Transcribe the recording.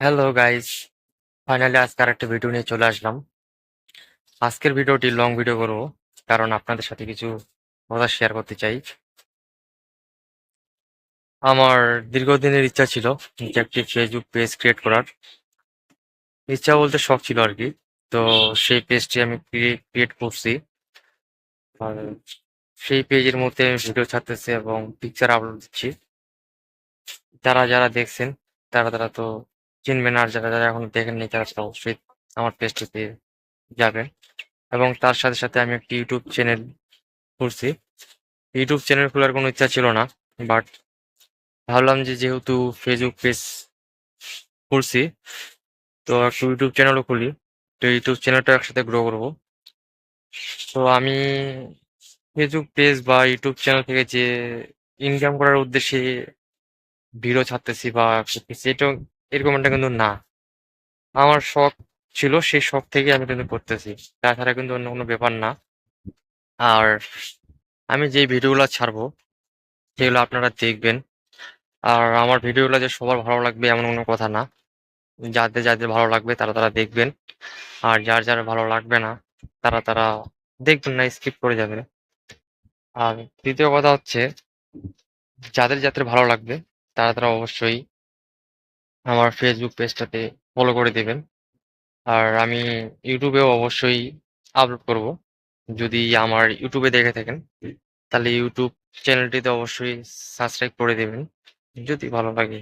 Hello guys, finally আজকে আরেকটা video নিয়ে চলে আসলাম। আজকের ভিডিওটি লং ভিডিও করব, কারণ আপনাদের সাথে কিছু কথা শেয়ার করতে চাই। আমার দীর্ঘদিনের ইচ্ছা ছিল যে একটি ফেসবুক পেজ ক্রিয়েট করার। ইচ্ছা বলতে শখ ছিল আর কি। তো সেই পেজটি আমি ক্রিয়েট করছি। আর সেই পেজের মধ্যে আমি ভিডিও ছাড়তেছি এবং পিকচার আপলোড দিচ্ছি। যারা যারা দেখছেন তারা তারা তো চিনবেন, আর যারা যারা এখন দেখেননি তারা তো অবশ্যই আমার পেজটিতে যাবেন। এবং তার সাথে সাথে আমি একটি ইউটিউব চ্যানেল খুলছি। ইউটিউব চ্যানেল খোলার কোনো ইচ্ছা ছিল না, বাট ভাবলাম যে যেহেতু ফেসবুক পেজ খুলছি, তো একটু ইউটিউব চ্যানেলও খুলি। তো ইউটিউব চ্যানেলটা একসাথে গ্রো করবো। তো আমি ফেসবুক পেজ বা ইউটিউব চ্যানেল থেকে যে ইনকাম করার উদ্দেশ্যে ভিডিও ছাড়তেছি বা করতেছি, এটা এরকম একটা কিন্তু না। আমার শখ ছিল, সেই শখ থেকে আমি কিন্তু করতেছি, তাছাড়া কিন্তু অন্য কোনো ব্যাপার না। আর আমি যে ভিডিওগুলো ছাড়বো সেগুলো আপনারা দেখবেন। আর আমার ভিডিওগুলো যে সবার ভালো লাগবে এমন কোনো কথা না। যাদের যাদের ভালো লাগবে তারা তারা দেখবেন, আর যার যার ভালো লাগবে না তারা তারা দেখবেন না, স্কিপ করে যাবে। আর দ্বিতীয় কথা হচ্ছে, যাদের যাদের ভালো লাগবে তারা তারা অবশ্যই আমার ফেসবুক পেজটাতে ফলো করে দেবেন। আর আমি ইউটিউবেও অবশ্যই আপলোড করব। যদি আমার ইউটিউবে দেখে থাকেন তাহলে ইউটিউব চ্যানেলটিতে অবশ্যই সাবস্ক্রাইব করে দেবেন যদি ভালো লাগে।